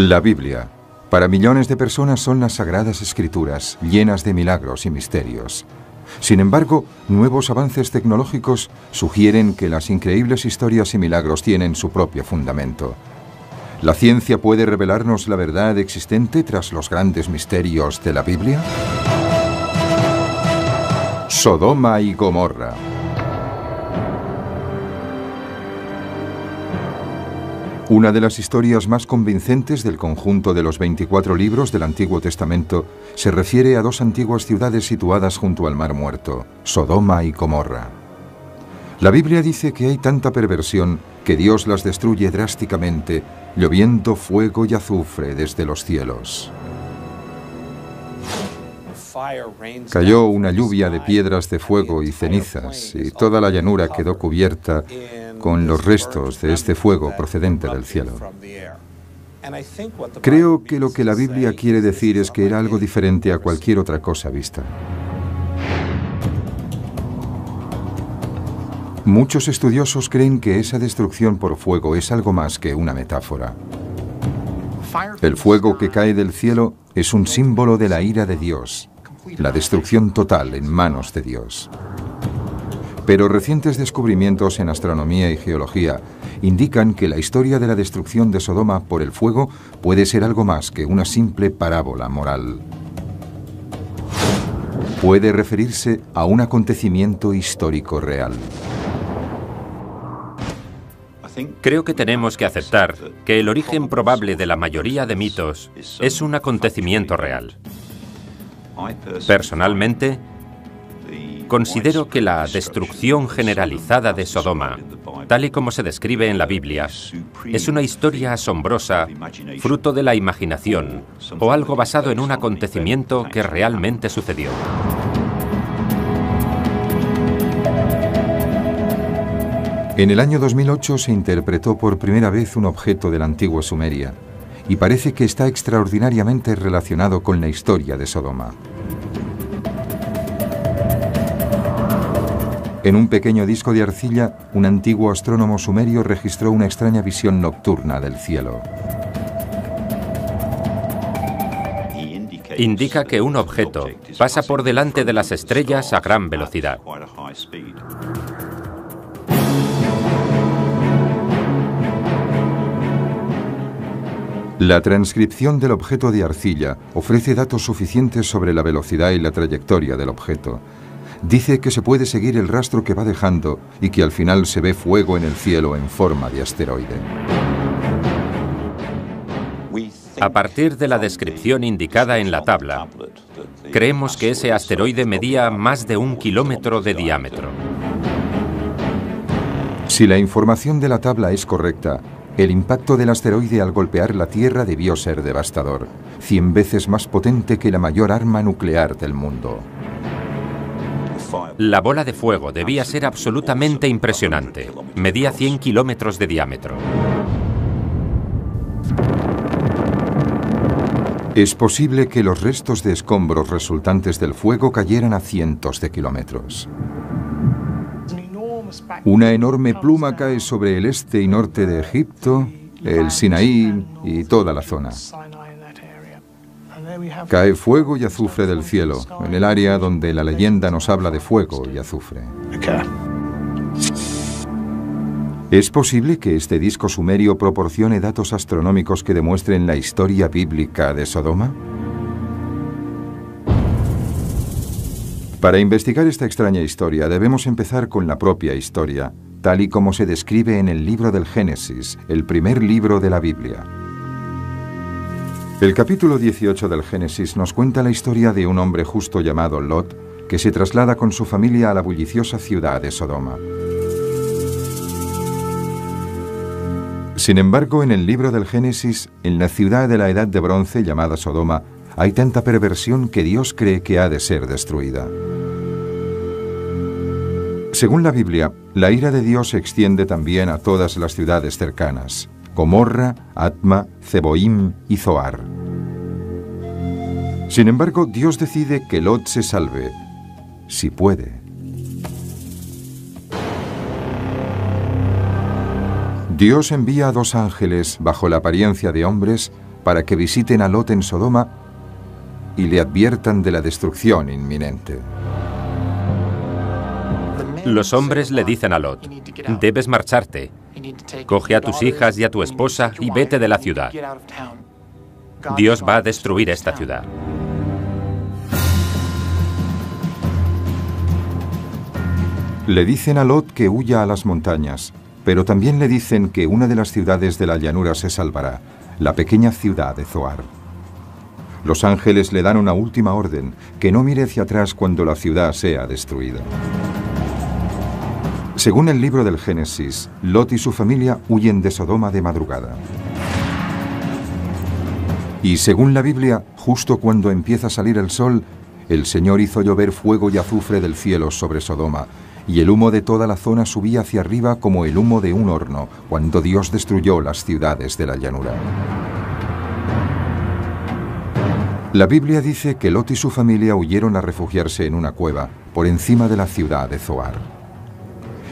La Biblia, para millones de personas, son las sagradas escrituras, llenas de milagros y misterios. Sin embargo, nuevos avances tecnológicos sugieren que las increíbles historias y milagros tienen su propio fundamento. ¿La ciencia puede revelarnos la verdad existente tras los grandes misterios de la Biblia? Sodoma y Gomorra. Una de las historias más convincentes del conjunto de los 24 libros del Antiguo Testamento se refiere a dos antiguas ciudades situadas junto al Mar Muerto, Sodoma y Gomorra. La Biblia dice que hay tanta perversión que Dios las destruye drásticamente, lloviendo fuego y azufre desde los cielos. Cayó una lluvia de piedras de fuego y cenizas, y toda la llanura quedó cubierta con los restos de este fuego procedente del cielo. Creo que lo que la Biblia quiere decir es que era algo diferente a cualquier otra cosa vista. Muchos estudiosos creen que esa destrucción por fuego es algo más que una metáfora. El fuego que cae del cielo es un símbolo de la ira de Dios, la destrucción total en manos de Dios. Pero recientes descubrimientos en astronomía y geología indican que la historia de la destrucción de Sodoma por el fuego puede ser algo más que una simple parábola moral. Puede referirse a un acontecimiento histórico real. Creo que tenemos que aceptar que el origen probable de la mayoría de mitos es un acontecimiento real. Personalmente, considero que la destrucción generalizada de Sodoma, tal y como se describe en la Biblia, es una historia asombrosa, fruto de la imaginación, o algo basado en un acontecimiento que realmente sucedió. En el año 2008 se interpretó por primera vez un objeto de la antigua Sumeria, y parece que está extraordinariamente relacionado con la historia de Sodoma. En un pequeño disco de arcilla, un antiguo astrónomo sumerio registró una extraña visión nocturna del cielo. Indica que un objeto pasa por delante de las estrellas a gran velocidad. La transcripción del objeto de arcilla ofrece datos suficientes sobre la velocidad y la trayectoria del objeto. Dice que se puede seguir el rastro que va dejando y que al final se ve fuego en el cielo en forma de asteroide. A partir de la descripción indicada en la tabla, creemos que ese asteroide medía más de 1 kilómetro de diámetro. Si la información de la tabla es correcta, el impacto del asteroide al golpear la Tierra debió ser devastador, 100 veces más potente que la mayor arma nuclear del mundo. La bola de fuego debía ser absolutamente impresionante. Medía 100 kilómetros de diámetro. Es posible que los restos de escombros resultantes del fuego cayeran a cientos de kilómetros. Una enorme pluma cae sobre el este y norte de Egipto, el Sinaí y toda la zona. Cae fuego y azufre del cielo, en el área donde la leyenda nos habla de fuego y azufre. ¿Es posible que este disco sumerio proporcione datos astronómicos que demuestren la historia bíblica de Sodoma? Para investigar esta extraña historia debemos empezar con la propia historia, tal y como se describe en el libro del Génesis, el primer libro de la Biblia. El capítulo 18 del Génesis nos cuenta la historia de un hombre justo llamado Lot, que se traslada con su familia a la bulliciosa ciudad de Sodoma. Sin embargo, en el libro del Génesis, en la ciudad de la Edad de Bronce llamada Sodoma, hay tanta perversión que Dios cree que ha de ser destruida. Según la Biblia, la ira de Dios se extiende también a todas las ciudades cercanas: Gomorra, Atma, Zeboim y Zoar. Sin embargo, Dios decide que Lot se salve, si puede. Dios envía a 2 ángeles bajo la apariencia de hombres para que visiten a Lot en Sodoma y le adviertan de la destrucción inminente. Los hombres le dicen a Lot: debes marcharte. Coge a tus hijas y a tu esposa y vete de la ciudad. Dios va a destruir esta ciudad. Le dicen a Lot que huya a las montañas, pero también le dicen que una de las ciudades de la llanura se salvará, la pequeña ciudad de Zoar. Los ángeles le dan una última orden, que no mire hacia atrás cuando la ciudad sea destruida. Según el libro del Génesis, Lot y su familia huyen de Sodoma de madrugada. Y según la Biblia, justo cuando empieza a salir el sol, el Señor hizo llover fuego y azufre del cielo sobre Sodoma, y el humo de toda la zona subía hacia arriba como el humo de un horno, cuando Dios destruyó las ciudades de la llanura. La Biblia dice que Lot y su familia huyeron a refugiarse en una cueva, por encima de la ciudad de Zoar.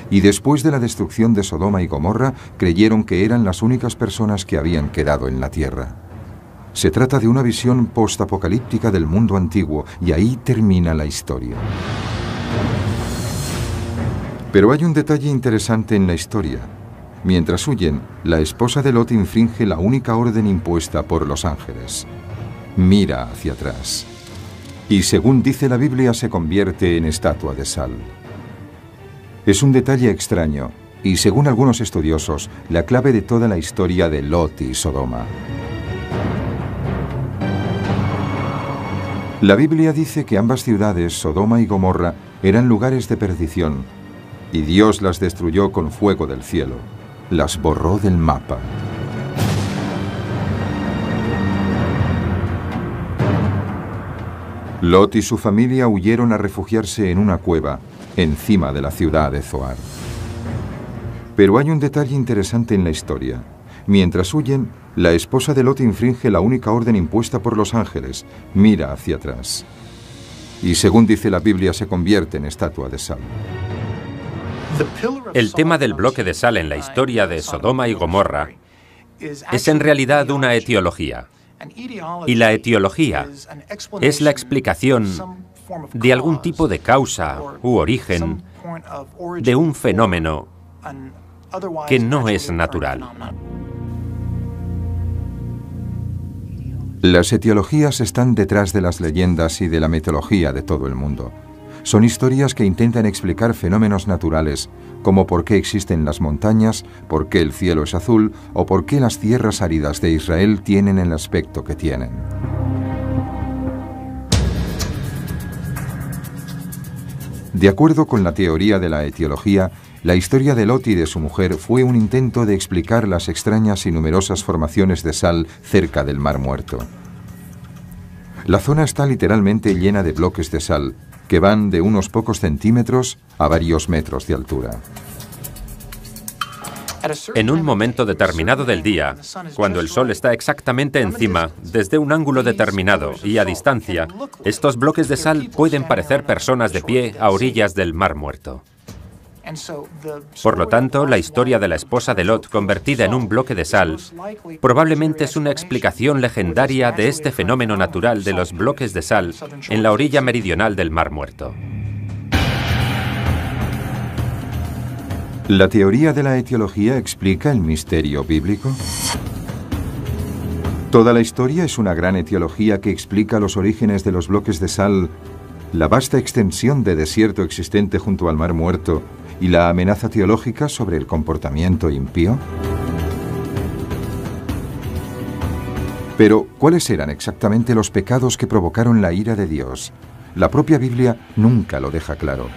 Y después de la destrucción de Sodoma y Gomorra, creyeron que eran las únicas personas que habían quedado en la tierra. Se trata de una visión postapocalíptica del mundo antiguo, y ahí termina la historia. Pero hay un detalle interesante en la historia. Mientras huyen, la esposa de Lot infringe la única orden impuesta por los ángeles. Mira hacia atrás. Y según dice la Biblia, se convierte en estatua de sal. Es un detalle extraño, y según algunos estudiosos, la clave de toda la historia de Lot y Sodoma. La Biblia dice que ambas ciudades, Sodoma y Gomorra, eran lugares de perdición, y Dios las destruyó con fuego del cielo, las borró del mapa. Lot y su familia huyeron a refugiarse en una cueva, encima de la ciudad de Zoar. Pero hay un detalle interesante en la historia. Mientras huyen, la esposa de Lot infringe la única orden impuesta por los ángeles: mira hacia atrás. Y según dice la Biblia, se convierte en estatua de sal. El tema del bloque de sal en la historia de Sodoma y Gomorra es en realidad una etiología. Y la etiología es la explicación de algún tipo de causa u origen de un fenómeno que no es natural. Las etiologías están detrás de las leyendas y de la mitología de todo el mundo. Son historias que intentan explicar fenómenos naturales, como por qué existen las montañas, por qué el cielo es azul o por qué las tierras áridas de Israel tienen el aspecto que tienen. De acuerdo con la teoría de la etiología, la historia de Lot y de su mujer fue un intento de explicar las extrañas y numerosas formaciones de sal cerca del Mar Muerto. La zona está literalmente llena de bloques de sal, que van de unos pocos centímetros a varios metros de altura. En un momento determinado del día, cuando el sol está exactamente encima, desde un ángulo determinado y a distancia, estos bloques de sal pueden parecer personas de pie a orillas del Mar Muerto. Por lo tanto, la historia de la esposa de Lot convertida en un bloque de sal probablemente es una explicación legendaria de este fenómeno natural de los bloques de sal en la orilla meridional del Mar Muerto. ¿La teoría de la etiología explica el misterio bíblico? Toda la historia es una gran etiología que explica los orígenes de los bloques de sal, la vasta extensión de desierto existente junto al Mar Muerto y la amenaza teológica sobre el comportamiento impío. Pero, ¿cuáles eran exactamente los pecados que provocaron la ira de Dios? La propia Biblia nunca lo deja claro.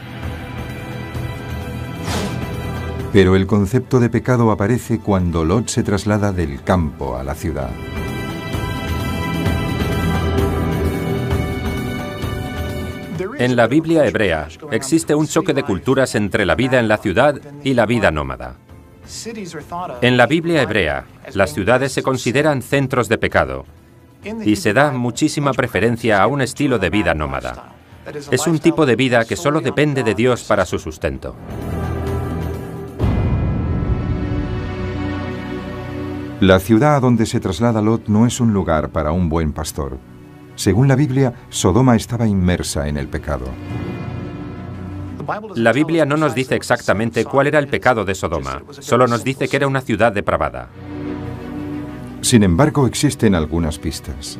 Pero el concepto de pecado aparece cuando Lot se traslada del campo a la ciudad. En la Biblia hebrea existe un choque de culturas entre la vida en la ciudad y la vida nómada. En la Biblia hebrea, las ciudades se consideran centros de pecado y se da muchísima preferencia a un estilo de vida nómada. Es un tipo de vida que solo depende de Dios para su sustento. La ciudad a donde se traslada Lot no es un lugar para un buen pastor. Según la Biblia, Sodoma estaba inmersa en el pecado. La Biblia no nos dice exactamente cuál era el pecado de Sodoma, solo nos dice que era una ciudad depravada. Sin embargo, existen algunas pistas.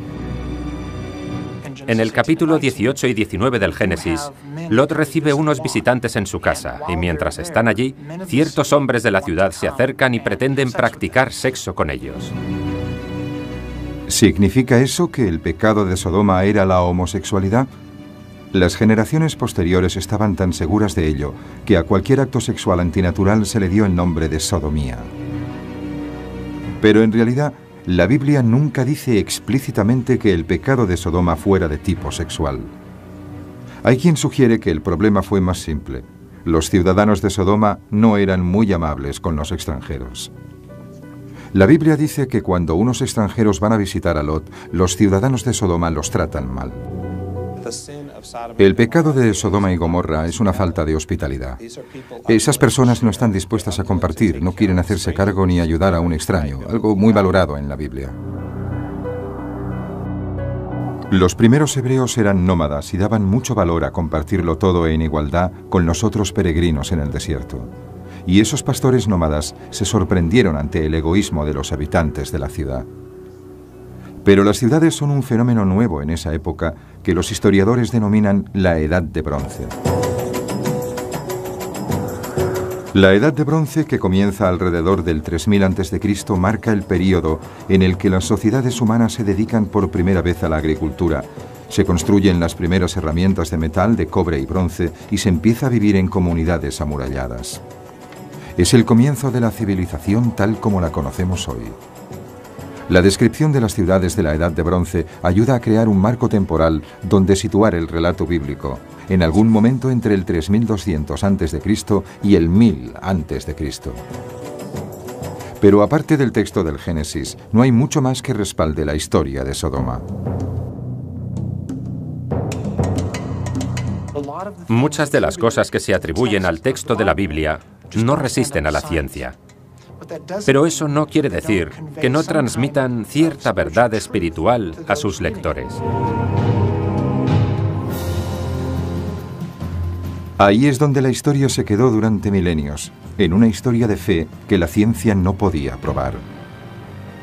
En el capítulo 18 y 19 del Génesis, Lot recibe unos visitantes en su casa, y mientras están allí, ciertos hombres de la ciudad se acercan y pretenden practicar sexo con ellos. ¿Significa eso que el pecado de Sodoma era la homosexualidad? Las generaciones posteriores estaban tan seguras de ello que a cualquier acto sexual antinatural se le dio el nombre de sodomía. Pero en realidad, la Biblia nunca dice explícitamente que el pecado de Sodoma fuera de tipo sexual. Hay quien sugiere que el problema fue más simple. Los ciudadanos de Sodoma no eran muy amables con los extranjeros. La Biblia dice que cuando unos extranjeros van a visitar a Lot, los ciudadanos de Sodoma los tratan mal. El pecado de Sodoma y Gomorra es una falta de hospitalidad. Esas personas no están dispuestas a compartir, no quieren hacerse cargo ni ayudar a un extraño, algo muy valorado en la Biblia. Los primeros hebreos eran nómadas y daban mucho valor a compartirlo todo en igualdad con los otros peregrinos en el desierto. Y esos pastores nómadas se sorprendieron ante el egoísmo de los habitantes de la ciudad. Pero las ciudades son un fenómeno nuevo en esa época que los historiadores denominan la Edad de Bronce. La Edad de Bronce, que comienza alrededor del 3000 a.C., marca el período en el que las sociedades humanas se dedican por primera vez a la agricultura. Se construyen las primeras herramientas de metal, de cobre y bronce, y se empieza a vivir en comunidades amuralladas. Es el comienzo de la civilización tal como la conocemos hoy. La descripción de las ciudades de la Edad de Bronce ayuda a crear un marco temporal donde situar el relato bíblico, en algún momento entre el 3200 a.C. y el 1000 a.C. Pero aparte del texto del Génesis, no hay mucho más que respalde la historia de Sodoma. Muchas de las cosas que se atribuyen al texto de la Biblia no resisten a la ciencia. Pero eso no quiere decir que no transmitan cierta verdad espiritual a sus lectores. Ahí es donde la historia se quedó durante milenios, en una historia de fe que la ciencia no podía probar.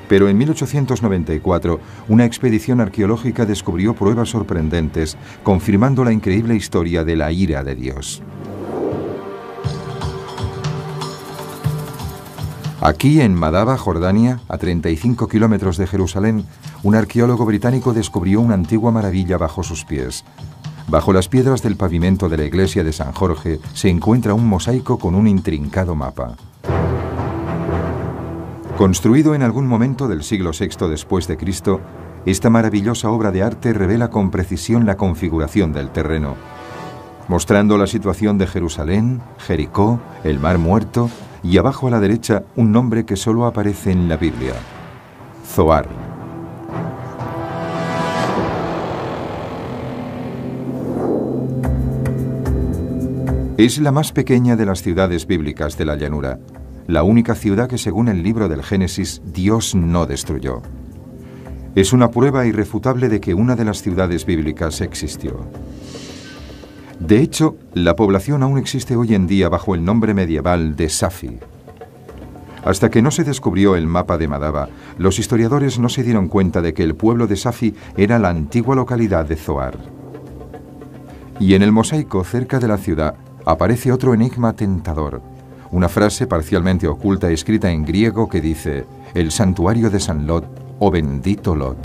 Pero en 1894, una expedición arqueológica descubrió pruebas sorprendentes, confirmando la increíble historia de la ira de Dios. Aquí, en Madaba, Jordania, a 35 kilómetros de Jerusalén, un arqueólogo británico descubrió una antigua maravilla bajo sus pies. Bajo las piedras del pavimento de la iglesia de San Jorge se encuentra un mosaico con un intrincado mapa. Construido en algún momento del siglo VI después de Cristo, esta maravillosa obra de arte revela con precisión la configuración del terreno, mostrando la situación de Jerusalén, Jericó, el Mar Muerto y abajo a la derecha un nombre que solo aparece en la Biblia: Zoar. Es la más pequeña de las ciudades bíblicas de la llanura, la única ciudad que según el libro del Génesis Dios no destruyó. Es una prueba irrefutable de que una de las ciudades bíblicas existió. De hecho, la población aún existe hoy en día bajo el nombre medieval de Safi. Hasta que no se descubrió el mapa de Madaba, los historiadores no se dieron cuenta de que el pueblo de Safi era la antigua localidad de Zoar. Y en el mosaico cerca de la ciudad aparece otro enigma tentador, una frase parcialmente oculta escrita en griego que dice: el santuario de San Lot, o bendito Lot.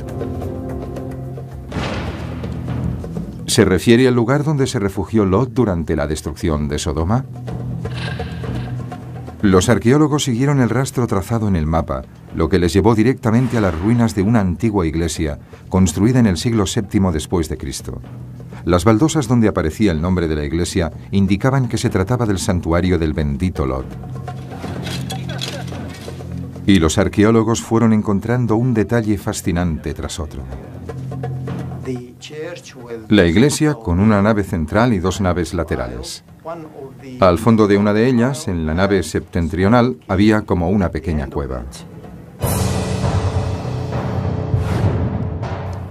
¿Se refiere al lugar donde se refugió Lot durante la destrucción de Sodoma? Los arqueólogos siguieron el rastro trazado en el mapa, lo que les llevó directamente a las ruinas de una antigua iglesia, construida en el siglo VII después de Cristo. Las baldosas donde aparecía el nombre de la iglesia indicaban que se trataba del santuario del bendito Lot. Y los arqueólogos fueron encontrando un detalle fascinante tras otro. La iglesia con una nave central y dos naves laterales. Al fondo de una de ellas, en la nave septentrional, había como una pequeña cueva.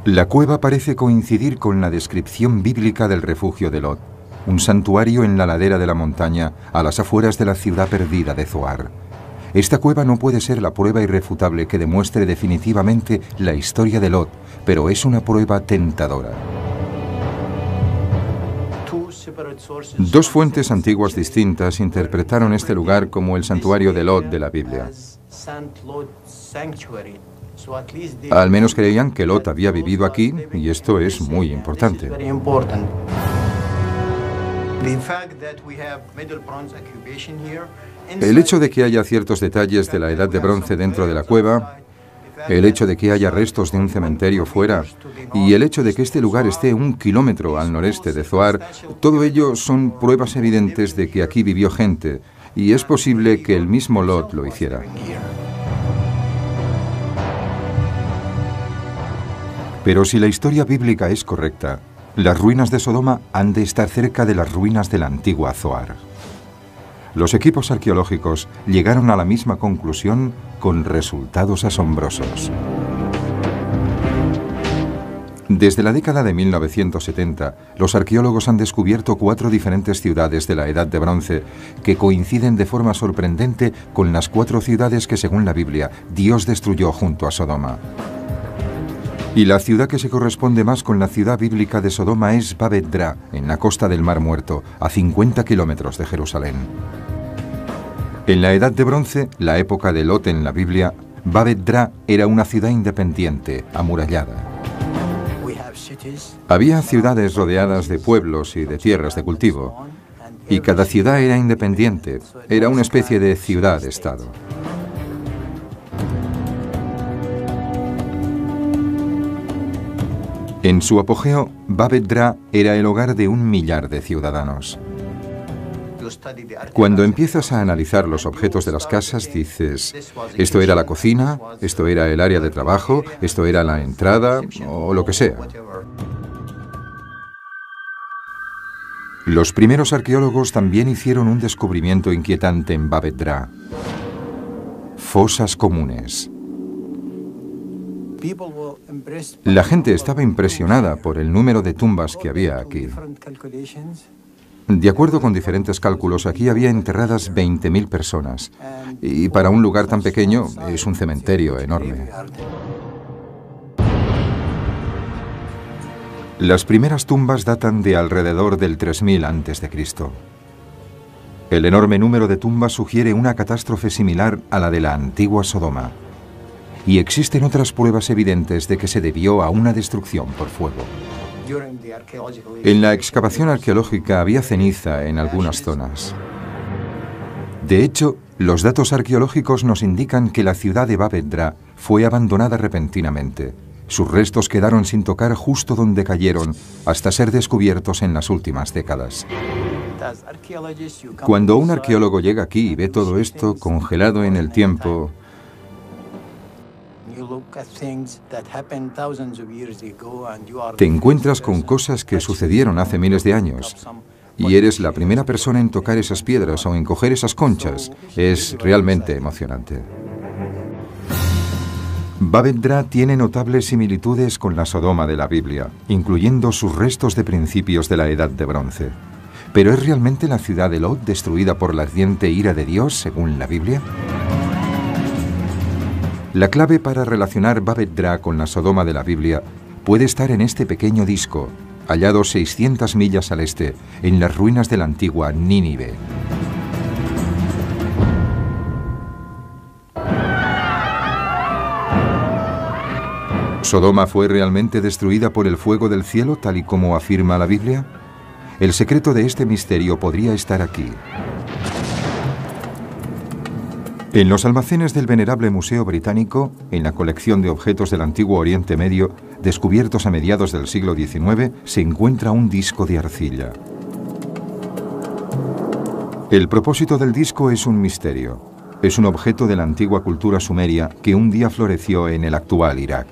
La cueva parece coincidir con la descripción bíblica del refugio de Lot, un santuario en la ladera de la montaña a las afueras de la ciudad perdida de Zoar. Esta cueva no puede ser la prueba irrefutable que demuestre definitivamente la historia de Lot, pero es una prueba tentadora. Dos fuentes antiguas distintas interpretaron este lugar como el santuario de Lot de la Biblia. Al menos creían que Lot había vivido aquí, y esto es muy importante. El hecho de que haya ciertos detalles de la Edad de Bronce dentro de la cueva, el hecho de que haya restos de un cementerio fuera y el hecho de que este lugar esté 1 kilómetro al noreste de Zoar, todo ello son pruebas evidentes de que aquí vivió gente, y es posible que el mismo Lot lo hiciera. Pero si la historia bíblica es correcta, las ruinas de Sodoma han de estar cerca de las ruinas de la antigua Zoar. Los equipos arqueológicos llegaron a la misma conclusión con resultados asombrosos. Desde la década de 1970, los arqueólogos han descubierto 4 diferentes ciudades de la Edad de Bronce que coinciden de forma sorprendente con las 4 ciudades que, según la Biblia, Dios destruyó junto a Sodoma. Y la ciudad que se corresponde más con la ciudad bíblica de Sodoma es Babet-Dra, en la costa del Mar Muerto, a 50 kilómetros de Jerusalén. En la Edad de Bronce, la época de Lot en la Biblia, Babet-Dra era una ciudad independiente, amurallada. Había ciudades rodeadas de pueblos y de tierras de cultivo, y cada ciudad era independiente, era una especie de ciudad-estado. En su apogeo, Babet-Dra era el hogar de 1 millar de ciudadanos. Cuando empiezas a analizar los objetos de las casas, dices, esto era la cocina, esto era el área de trabajo, esto era la entrada, o lo que sea. Los primeros arqueólogos también hicieron un descubrimiento inquietante en Babet-Dra: fosas comunes. La gente estaba impresionada por el número de tumbas que había aquí. De acuerdo con diferentes cálculos, aquí había enterradas 20.000 personas. Y para un lugar tan pequeño, es un cementerio enorme. Las primeras tumbas datan de alrededor del 3000 a.C. El enorme número de tumbas sugiere una catástrofe similar a la de la antigua Sodoma. Y existen otras pruebas evidentes de que se debió a una destrucción por fuego. En la excavación arqueológica había ceniza en algunas zonas. De hecho, los datos arqueológicos nos indican que la ciudad de Babet-Dra fue abandonada repentinamente. Sus restos quedaron sin tocar justo donde cayeron, hasta ser descubiertos en las últimas décadas. Cuando un arqueólogo llega aquí y ve todo esto congelado en el tiempo, te encuentras con cosas que sucedieron hace miles de años y eres la primera persona en tocar esas piedras o en coger esas conchas. Es realmente emocionante. Babet-Dra tiene notables similitudes con la Sodoma de la Biblia, incluyendo sus restos de principios de la Edad de Bronce. ¿Pero es realmente la ciudad de Lot destruida por la ardiente ira de Dios, según la Biblia? La clave para relacionar Babet-Dra con la Sodoma de la Biblia puede estar en este pequeño disco, hallado 600 millas al este, en las ruinas de la antigua Nínive. ¿Sodoma fue realmente destruida por el fuego del cielo, tal y como afirma la Biblia? El secreto de este misterio podría estar aquí. En los almacenes del venerable Museo Británico, en la colección de objetos del Antiguo Oriente Medio, descubiertos a mediados del siglo XIX, se encuentra un disco de arcilla. El propósito del disco es un misterio. Es un objeto de la antigua cultura sumeria que un día floreció en el actual Irak.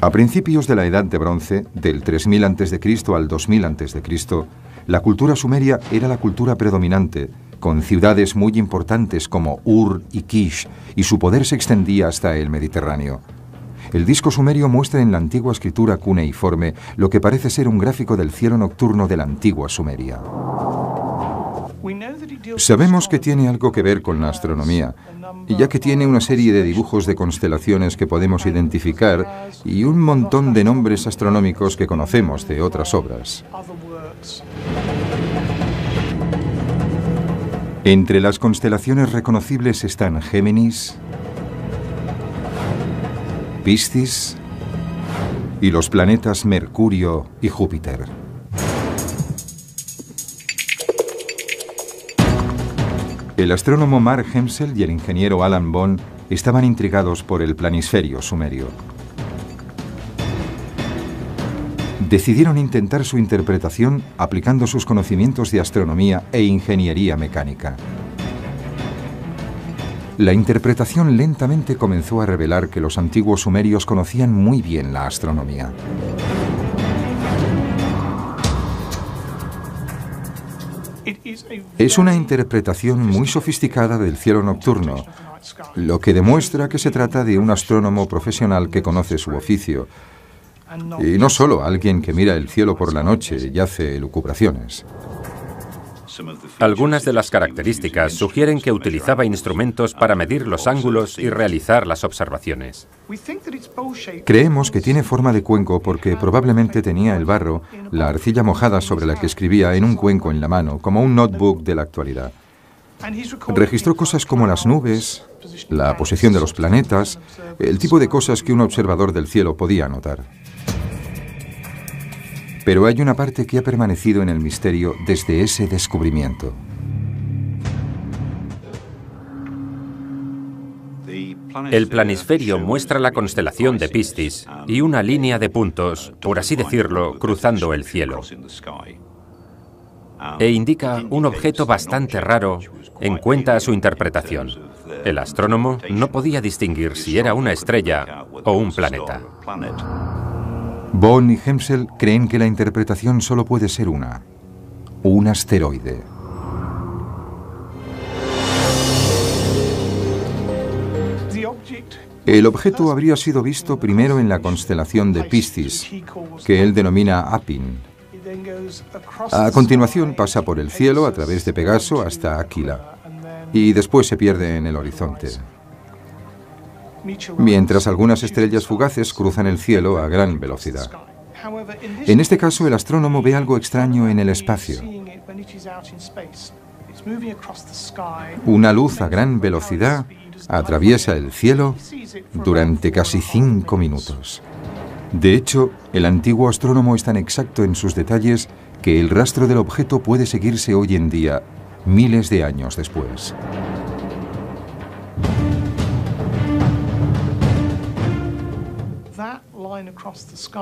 A principios de la Edad de Bronce, del 3000 a.C. al 2000 a.C., la cultura sumeria era la cultura predominante, con ciudades muy importantes como Ur y Kish, y su poder se extendía hasta el Mediterráneo. El disco sumerio muestra en la antigua escritura cuneiforme lo que parece ser un gráfico del cielo nocturno de la antigua Sumeria. Sabemos que tiene algo que ver con la astronomía, ya que tiene una serie de dibujos de constelaciones que podemos identificar y un montón de nombres astronómicos que conocemos de otras obras. Entre las constelaciones reconocibles están Géminis, Piscis y los planetas Mercurio y Júpiter. El astrónomo Mark Hemsel y el ingeniero Alan Bond estaban intrigados por el planisferio sumerio. Decidieron intentar su interpretación aplicando sus conocimientos de astronomía e ingeniería mecánica. La interpretación lentamente comenzó a revelar que los antiguos sumerios conocían muy bien la astronomía. Es una interpretación muy sofisticada del cielo nocturno, lo que demuestra que se trata de un astrónomo profesional que conoce su oficio, y no solo alguien que mira el cielo por la noche y hace elucubraciones. Algunas de las características sugieren que utilizaba instrumentos para medir los ángulos y realizar las observaciones. Creemos que tiene forma de cuenco porque probablemente tenía el barro, la arcilla mojada sobre la que escribía, en un cuenco en la mano, como un notebook de la actualidad. Registró cosas como las nubes, la posición de los planetas, el tipo de cosas que un observador del cielo podía notar. Pero hay una parte que ha permanecido en el misterio desde ese descubrimiento. El planisferio muestra la constelación de Piscis y una línea de puntos, por así decirlo, cruzando el cielo. E indica un objeto bastante raro en cuenta a su interpretación. El astrónomo no podía distinguir si era una estrella o un planeta. Bond y Hemsel creen que la interpretación solo puede ser un asteroide. El objeto habría sido visto primero en la constelación de Piscis, que él denomina Apin. A continuación pasa por el cielo a través de Pegaso hasta Aquila, y después se pierde en el horizonte. Mientras algunas estrellas fugaces cruzan el cielo a gran velocidad. En este caso, el astrónomo ve algo extraño en el espacio. Una luz a gran velocidad atraviesa el cielo durante casi 5 minutos. De hecho, el antiguo astrónomo es tan exacto en sus detalles que el rastro del objeto puede seguirse hoy en día, miles de años después.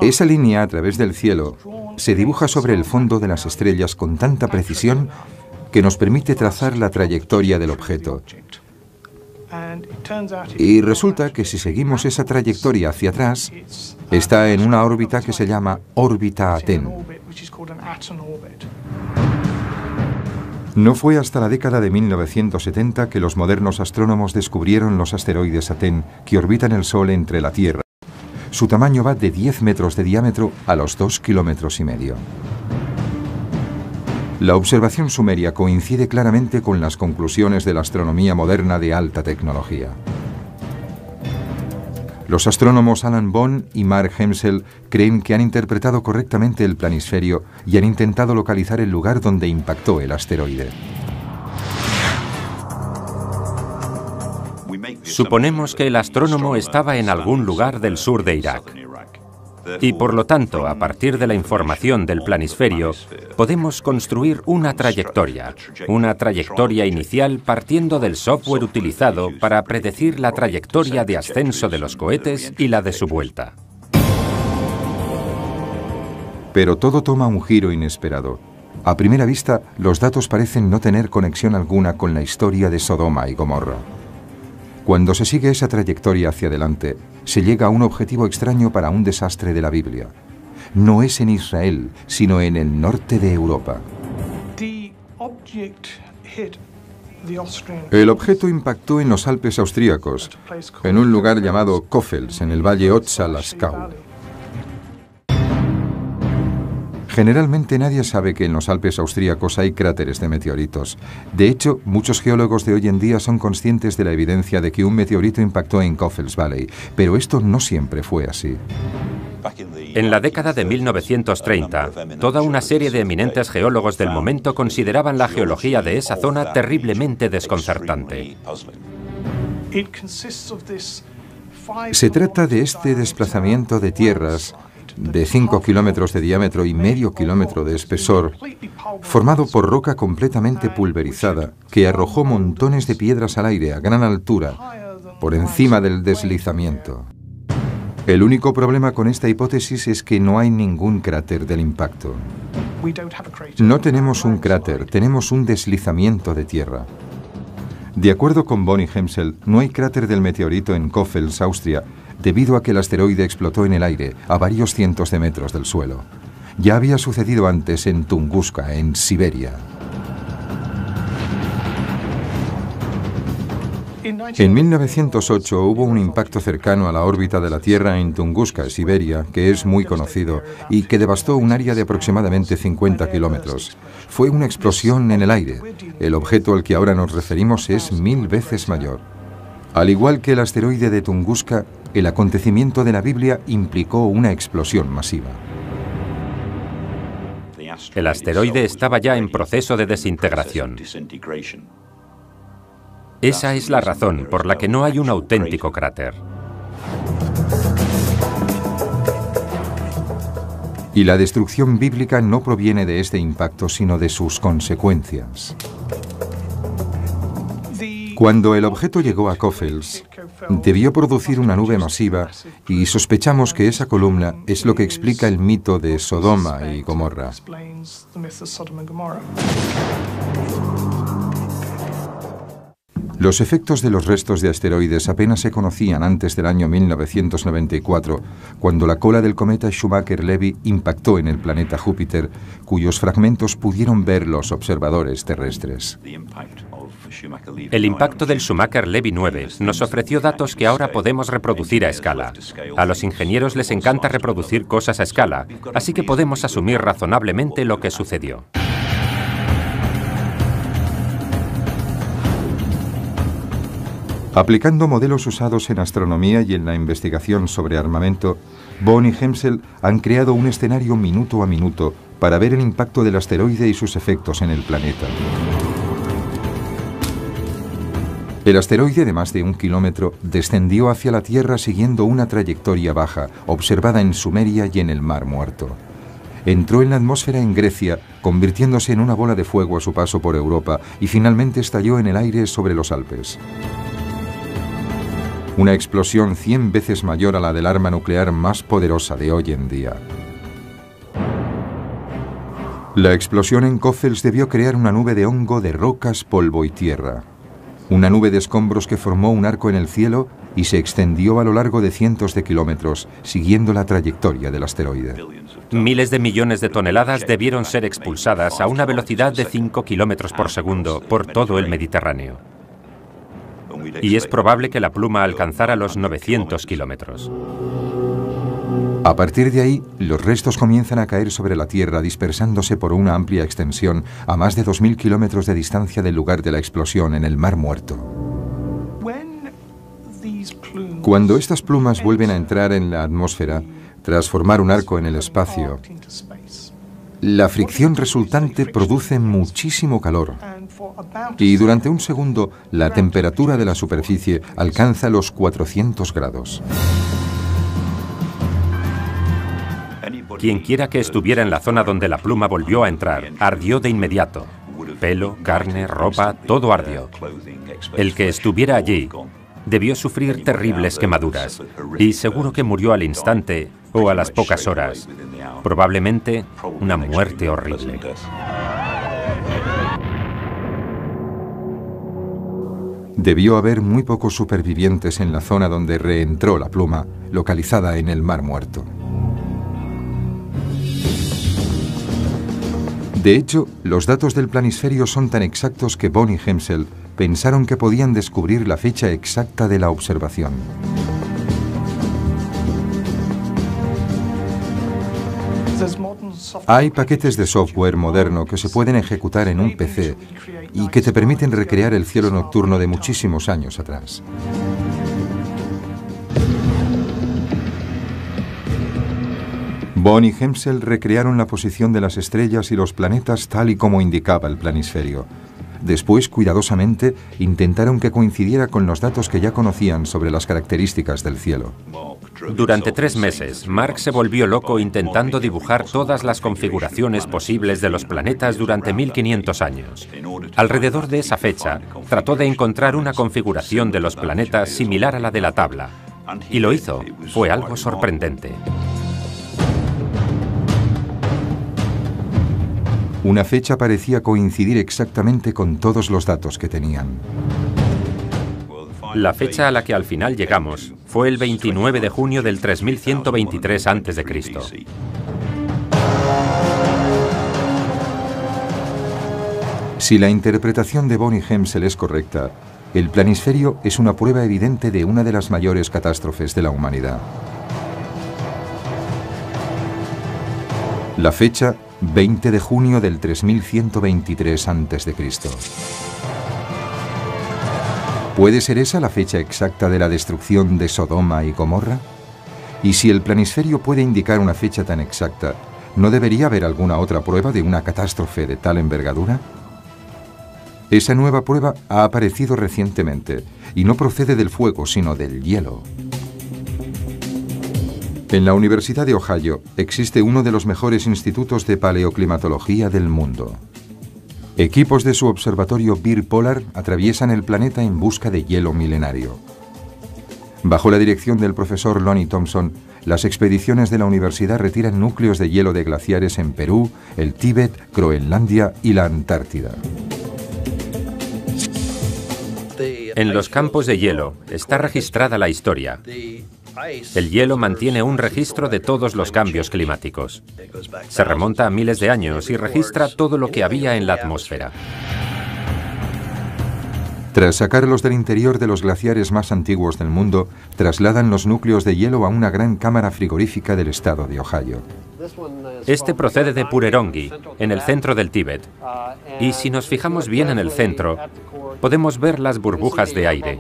Esa línea a través del cielo se dibuja sobre el fondo de las estrellas con tanta precisión que nos permite trazar la trayectoria del objeto. Y resulta que si seguimos esa trayectoria hacia atrás, está en una órbita que se llama órbita Aten. No fue hasta la década de 1970 que los modernos astrónomos descubrieron los asteroides Aten que orbitan el Sol entre la Tierra. Su tamaño va de 10 metros de diámetro a los 2,5 kilómetros. La observación sumeria coincide claramente con las conclusiones de la astronomía moderna de alta tecnología. Los astrónomos Alan Bond y Mark Hemsel creen que han interpretado correctamente el planisferio y han intentado localizar el lugar donde impactó el asteroide. Suponemos que el astrónomo estaba en algún lugar del sur de Irak. Y por lo tanto, a partir de la información del planisferio, podemos construir una trayectoria inicial partiendo del software utilizado para predecir la trayectoria de ascenso de los cohetes y la de su vuelta. Pero todo toma un giro inesperado. A primera vista, los datos parecen no tener conexión alguna con la historia de Sodoma y Gomorra. Cuando se sigue esa trayectoria hacia adelante, se llega a un objetivo extraño para un desastre de la Biblia. No es en Israel, sino en el norte de Europa. El objeto impactó en los Alpes austríacos, en un lugar llamado Koffels, en el valle Otza-Laskau. Generalmente nadie sabe que en los Alpes austríacos hay cráteres de meteoritos. De hecho, muchos geólogos de hoy en día son conscientes de la evidencia de que un meteorito impactó en Koffels Valley, pero esto no siempre fue así. En la década de 1930, toda una serie de eminentes geólogos del momento consideraban la geología de esa zona terriblemente desconcertante. Se trata de este desplazamiento de tierras de 5 kilómetros de diámetro y medio kilómetro de espesor, formado por roca completamente pulverizada que arrojó montones de piedras al aire a gran altura, por encima del deslizamiento. El único problema con esta hipótesis es que no hay ningún cráter del impacto. No tenemos un cráter, tenemos un deslizamiento de tierra. De acuerdo con Bonnie Hemsel, no hay cráter del meteorito en Koffels, Austria, debido a que el asteroide explotó en el aire a varios cientos de metros del suelo. Ya había sucedido antes en Tunguska, en Siberia. En 1908 hubo un impacto cercano a la órbita de la Tierra en Tunguska, Siberia, que es muy conocido y que devastó un área de aproximadamente 50 kilómetros. Fue una explosión en el aire. El objeto al que ahora nos referimos es 1000 veces mayor. Al igual que el asteroide de Tunguska, el acontecimiento de la Biblia implicó una explosión masiva. El asteroide estaba ya en proceso de desintegración. Esa es la razón por la que no hay un auténtico cráter. Y la destrucción bíblica no proviene de este impacto, sino de sus consecuencias. Cuando el objeto llegó a Koffels, debió producir una nube masiva y sospechamos que esa columna es lo que explica el mito de Sodoma y Gomorra. Los efectos de los restos de asteroides apenas se conocían antes del año 1994, cuando la cola del cometa Schumacher-Levy impactó en el planeta Júpiter, cuyos fragmentos pudieron ver los observadores terrestres. El impacto del Schumacher-Levy 9 nos ofreció datos que ahora podemos reproducir a escala. A los ingenieros les encanta reproducir cosas a escala, así que podemos asumir razonablemente lo que sucedió. Aplicando modelos usados en astronomía y en la investigación sobre armamento, Bonnie y Hemsel han creado un escenario minuto a minuto para ver el impacto del asteroide y sus efectos en el planeta. El asteroide de más de 1 kilómetro descendió hacia la Tierra siguiendo una trayectoria baja, observada en Sumeria y en el Mar Muerto. Entró en la atmósfera en Grecia, convirtiéndose en una bola de fuego a su paso por Europa y finalmente estalló en el aire sobre los Alpes. Una explosión 100 veces mayor a la del arma nuclear más poderosa de hoy en día. La explosión en Koffels debió crear una nube de hongo de rocas, polvo y tierra. Una nube de escombros que formó un arco en el cielo y se extendió a lo largo de cientos de kilómetros, siguiendo la trayectoria del asteroide. Miles de millones de toneladas debieron ser expulsadas a una velocidad de 5 kilómetros por segundo por todo el Mediterráneo. Y es probable que la pluma alcanzara los 900 kilómetros. A partir de ahí, los restos comienzan a caer sobre la Tierra, dispersándose por una amplia extensión a más de 2000 kilómetros de distancia del lugar de la explosión en el Mar Muerto. Cuando estas plumas vuelven a entrar en la atmósfera, tras formar un arco en el espacio, la fricción resultante produce muchísimo calor. Y durante un segundo, la temperatura de la superficie alcanza los 400 grados. Quien quiera que estuviera en la zona donde la pluma volvió a entrar, ardió de inmediato. Pelo, carne, ropa, todo ardió. El que estuviera allí debió sufrir terribles quemaduras y seguro que murió al instante o a las pocas horas. Probablemente una muerte horrible. Debió haber muy pocos supervivientes en la zona donde reentró la pluma, localizada en el Mar Muerto. De hecho, los datos del planisferio son tan exactos que Bond y Hemsel pensaron que podían descubrir la fecha exacta de la observación. Hay paquetes de software moderno que se pueden ejecutar en un PC y que te permiten recrear el cielo nocturno de muchísimos años atrás. Bond y Hemsel recrearon la posición de las estrellas y los planetas tal y como indicaba el planisferio. Después, cuidadosamente, intentaron que coincidiera con los datos que ya conocían sobre las características del cielo. Durante 3 meses, Mark se volvió loco intentando dibujar todas las configuraciones posibles de los planetas durante 1500 años. Alrededor de esa fecha, trató de encontrar una configuración de los planetas similar a la de la tabla. Y lo hizo. Fue algo sorprendente. Una fecha parecía coincidir exactamente con todos los datos que tenían. La fecha a la que al final llegamos fue el 29 de junio del 3123 a.C. Si la interpretación de Bond y Hemsel es correcta, el planisferio es una prueba evidente de una de las mayores catástrofes de la humanidad. La fecha, 20 de junio del 3123 a.C. ¿Puede ser esa la fecha exacta de la destrucción de Sodoma y Gomorra? Y si el planisferio puede indicar una fecha tan exacta, ¿no debería haber alguna otra prueba de una catástrofe de tal envergadura? Esa nueva prueba ha aparecido recientemente y no procede del fuego, sino del hielo. En la Universidad de Ohio existe uno de los mejores institutos de paleoclimatología del mundo. Equipos de su observatorio Beer Polar atraviesan el planeta en busca de hielo milenario. Bajo la dirección del profesor Lonnie Thompson, las expediciones de la universidad retiran núcleos de hielo de glaciares en Perú, el Tíbet, Groenlandia y la Antártida. En los campos de hielo está registrada la historia. El hielo mantiene un registro de todos los cambios climáticos. Se remonta a miles de años y registra todo lo que había en la atmósfera. Tras sacarlos del interior de los glaciares más antiguos del mundo, trasladan los núcleos de hielo a una gran cámara frigorífica del estado de Ohio. Este procede de Purerongi, en el centro del Tíbet. Y si nos fijamos bien en el centro, podemos ver las burbujas de aire.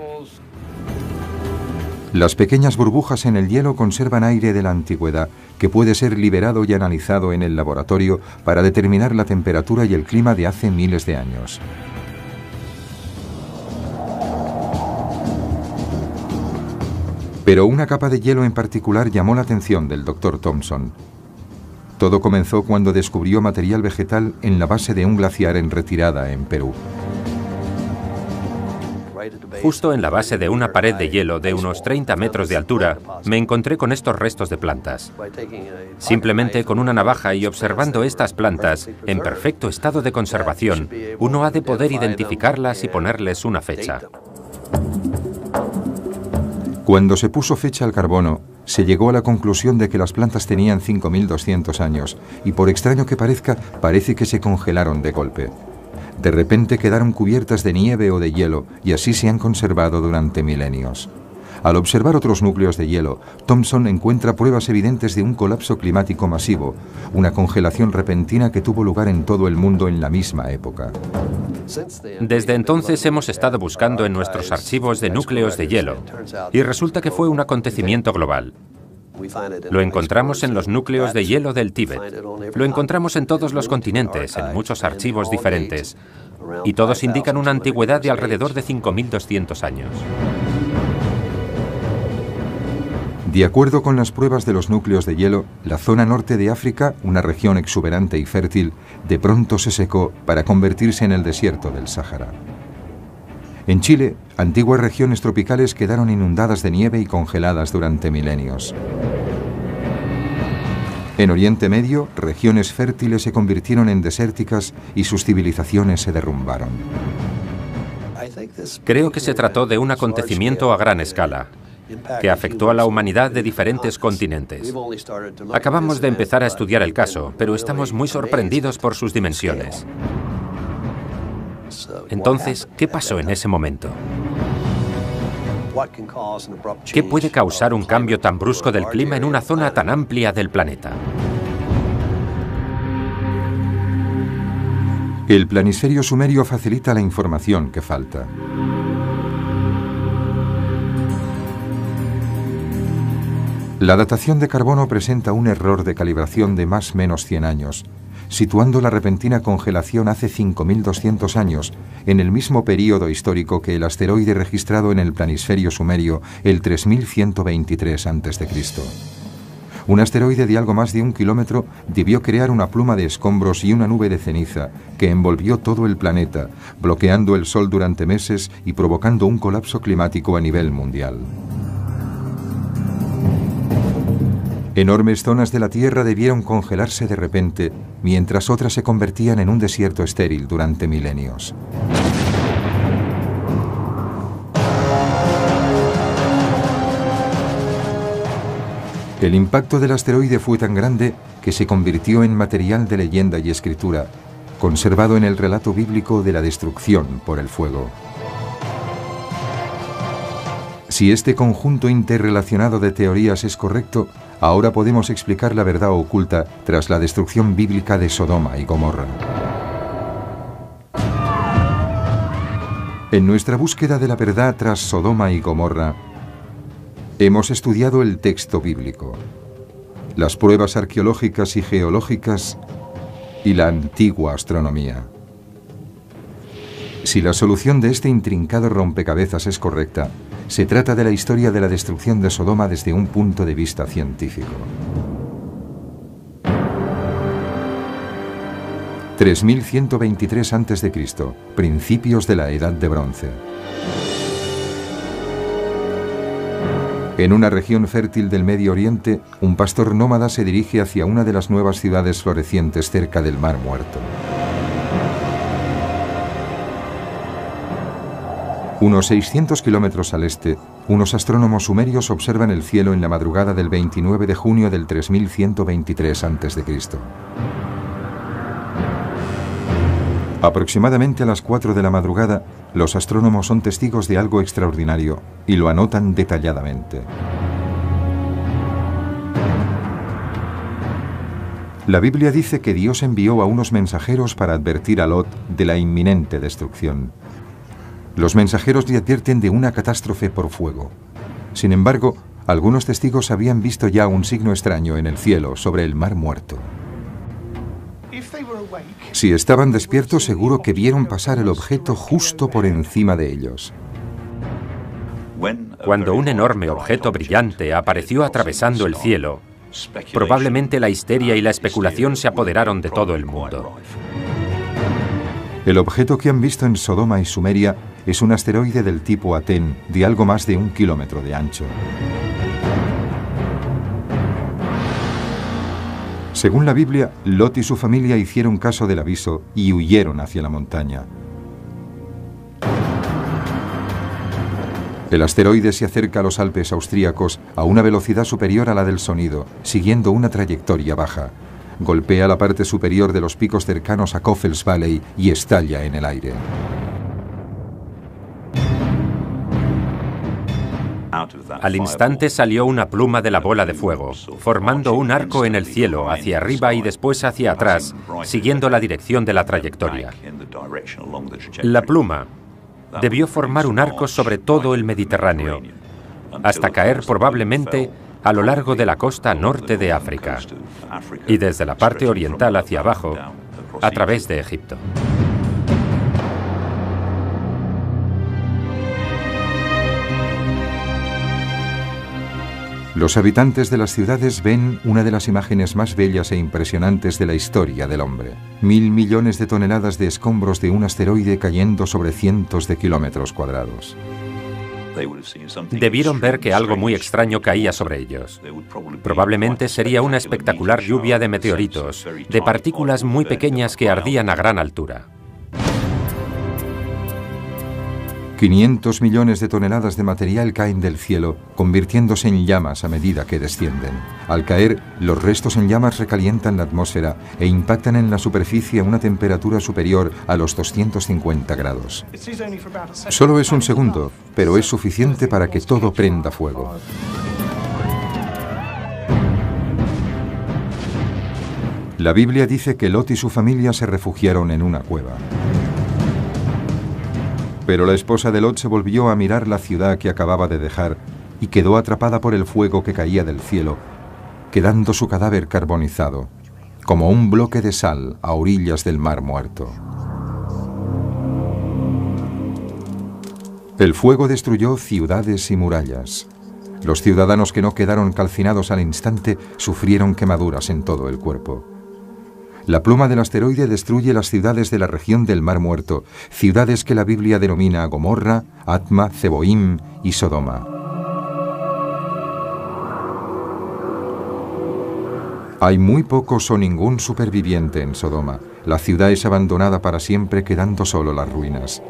Las pequeñas burbujas en el hielo conservan aire de la antigüedad, que puede ser liberado y analizado en el laboratorio para determinar la temperatura y el clima de hace miles de años. Pero una capa de hielo en particular llamó la atención del Dr. Thompson. Todo comenzó cuando descubrió material vegetal en la base de un glaciar en retirada en Perú. Justo en la base de una pared de hielo de unos 30 metros de altura, me encontré con estos restos de plantas. Simplemente con una navaja y observando estas plantas en perfecto estado de conservación, uno ha de poder identificarlas y ponerles una fecha. Cuando se puso fecha al carbono, se llegó a la conclusión de que las plantas tenían 5.200 años y, por extraño que parezca, parece que se congelaron de golpe. De repente quedaron cubiertas de nieve o de hielo y así se han conservado durante milenios. Al observar otros núcleos de hielo, Thompson encuentra pruebas evidentes de un colapso climático masivo, una congelación repentina que tuvo lugar en todo el mundo en la misma época. Desde entonces hemos estado buscando en nuestros archivos de núcleos de hielo y resulta que fue un acontecimiento global. Lo encontramos en los núcleos de hielo del Tíbet. Lo encontramos en todos los continentes, en muchos archivos diferentes. Y todos indican una antigüedad de alrededor de 5.200 años. De acuerdo con las pruebas de los núcleos de hielo, la zona norte de África, una región exuberante y fértil, de pronto se secó para convertirse en el desierto del Sáhara. En Chile, antiguas regiones tropicales quedaron inundadas de nieve y congeladas durante milenios. En Oriente Medio, regiones fértiles se convirtieron en desérticas y sus civilizaciones se derrumbaron. Creo que se trató de un acontecimiento a gran escala. que afectó a la humanidad de diferentes continentes. Acabamos de empezar a estudiar el caso, pero estamos muy sorprendidos por sus dimensiones. Entonces, ¿qué pasó en ese momento? ¿Qué puede causar un cambio tan brusco del clima en una zona tan amplia del planeta? El planisferio sumerio facilita la información que falta. La datación de carbono presenta un error de calibración de más o menos 100 años, situando la repentina congelación hace 5.200 años, en el mismo período histórico que el asteroide registrado en el planisferio sumerio el 3123 a.C. Un asteroide de algo más de 1 kilómetro debió crear una pluma de escombros y una nube de ceniza que envolvió todo el planeta, bloqueando el Sol durante meses y provocando un colapso climático a nivel mundial. Enormes zonas de la Tierra debieron congelarse de repente, mientras otras se convertían en un desierto estéril durante milenios. El impacto del asteroide fue tan grande que se convirtió en material de leyenda y escritura, conservado en el relato bíblico de la destrucción por el fuego. Si este conjunto interrelacionado de teorías es correcto, ahora podemos explicar la verdad oculta tras la destrucción bíblica de Sodoma y Gomorra. En nuestra búsqueda de la verdad tras Sodoma y Gomorra, hemos estudiado el texto bíblico, las pruebas arqueológicas y geológicas y la antigua astronomía. Si la solución de este intrincado rompecabezas es correcta, se trata de la historia de la destrucción de Sodoma desde un punto de vista científico. 3123 a.C., principios de la Edad de Bronce. En una región fértil del Medio Oriente, un pastor nómada se dirige hacia una de las nuevas ciudades florecientes cerca del Mar Muerto. Unos 600 kilómetros al este, unos astrónomos sumerios observan el cielo en la madrugada del 29 de junio del 3123 a.C. Aproximadamente a las 4 de la madrugada, los astrónomos son testigos de algo extraordinario y lo anotan detalladamente. La Biblia dice que Dios envió a unos mensajeros para advertir a Lot de la inminente destrucción. Los mensajeros le advierten de una catástrofe por fuego. Sin embargo, algunos testigos habían visto ya un signo extraño en el cielo sobre el Mar Muerto. Si estaban despiertos, seguro que vieron pasar el objeto justo por encima de ellos. Cuando un enorme objeto brillante apareció atravesando el cielo, probablemente la histeria y la especulación se apoderaron de todo el mundo. El objeto que han visto en Sodoma y Sumeria es un asteroide del tipo Atén de algo más de 1 kilómetro de ancho. Según la Biblia, Lot y su familia hicieron caso del aviso y huyeron hacia la montaña. El asteroide se acerca a los Alpes austríacos a una velocidad superior a la del sonido, siguiendo una trayectoria baja. Golpea la parte superior de los picos cercanos a Coffels Valley y estalla en el aire. Al instante salió una pluma de la bola de fuego, formando un arco en el cielo, hacia arriba y después hacia atrás, siguiendo la dirección de la trayectoria. La pluma debió formar un arco sobre todo el Mediterráneo, hasta caer probablemente a lo largo de la costa norte de África, y desde la parte oriental hacia abajo, a través de Egipto. Los habitantes de las ciudades ven una de las imágenes más bellas e impresionantes de la historia del hombre. 1.000 millones de toneladas de escombros de un asteroide cayendo sobre cientos de kilómetros cuadrados. Debieron ver que algo muy extraño caía sobre ellos. Probablemente sería una espectacular lluvia de meteoritos, de partículas muy pequeñas que ardían a gran altura. 500 millones de toneladas de material caen del cielo, convirtiéndose en llamas a medida que descienden. Al caer, los restos en llamas recalientan la atmósfera e impactan en la superficie a una temperatura superior a los 250 grados. Solo es un segundo, pero es suficiente para que todo prenda fuego. La Biblia dice que Lot y su familia se refugiaron en una cueva. Pero la esposa de Lot se volvió a mirar la ciudad que acababa de dejar y quedó atrapada por el fuego que caía del cielo, quedando su cadáver carbonizado, como un bloque de sal a orillas del Mar Muerto. El fuego destruyó ciudades y murallas. Los ciudadanos que no quedaron calcinados al instante sufrieron quemaduras en todo el cuerpo. La pluma del asteroide destruye las ciudades de la región del Mar Muerto, ciudades que la Biblia denomina Gomorra, Atma, Zeboim y Sodoma. Hay muy pocos o ningún superviviente en Sodoma. La ciudad es abandonada para siempre, quedando solo las ruinas.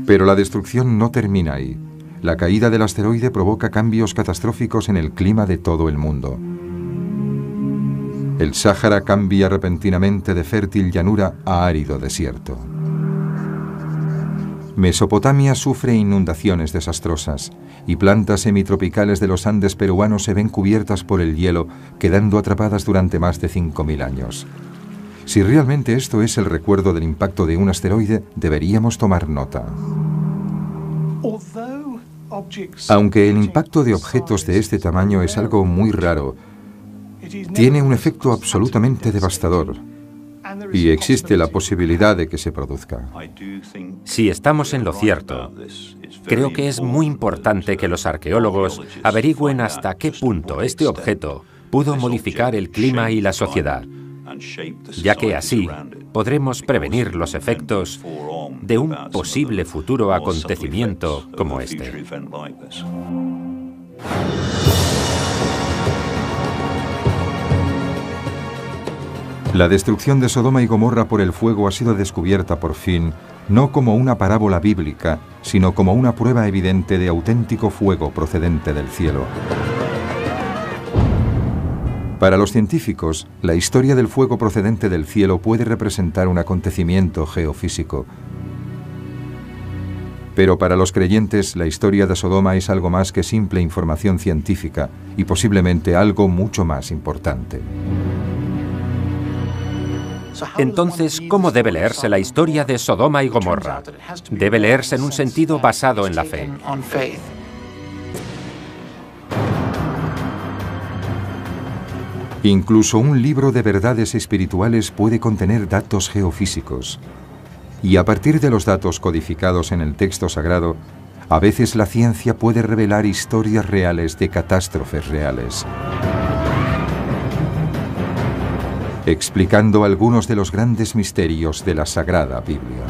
Pero la destrucción no termina ahí. La caída del asteroide provoca cambios catastróficos en el clima de todo el mundo. El Sáhara cambia repentinamente de fértil llanura a árido desierto. Mesopotamia sufre inundaciones desastrosas y plantas semitropicales de los Andes peruanos se ven cubiertas por el hielo, quedando atrapadas durante más de 5.000 años. Si realmente esto es el recuerdo del impacto de un asteroide, deberíamos tomar nota. Aunque el impacto de objetos de este tamaño es algo muy raro, tiene un efecto absolutamente devastador y existe la posibilidad de que se produzca. Si estamos en lo cierto, creo que es muy importante que los arqueólogos averigüen hasta qué punto este objeto pudo modificar el clima y la sociedad, ya que así podremos prevenir los efectos de un posible futuro acontecimiento como este. La destrucción de Sodoma y Gomorra por el fuego ha sido descubierta por fin, no como una parábola bíblica, sino como una prueba evidente de auténtico fuego procedente del cielo. Para los científicos, la historia del fuego procedente del cielo puede representar un acontecimiento geofísico. Pero para los creyentes, la historia de Sodoma es algo más que simple información científica y posiblemente algo mucho más importante. Entonces, ¿cómo debe leerse la historia de Sodoma y Gomorra? Debe leerse en un sentido basado en la fe. Incluso un libro de verdades espirituales puede contener datos geofísicos. Y a partir de los datos codificados en el texto sagrado, a veces la ciencia puede revelar historias reales de catástrofes reales, explicando algunos de los grandes misterios de la Sagrada Biblia.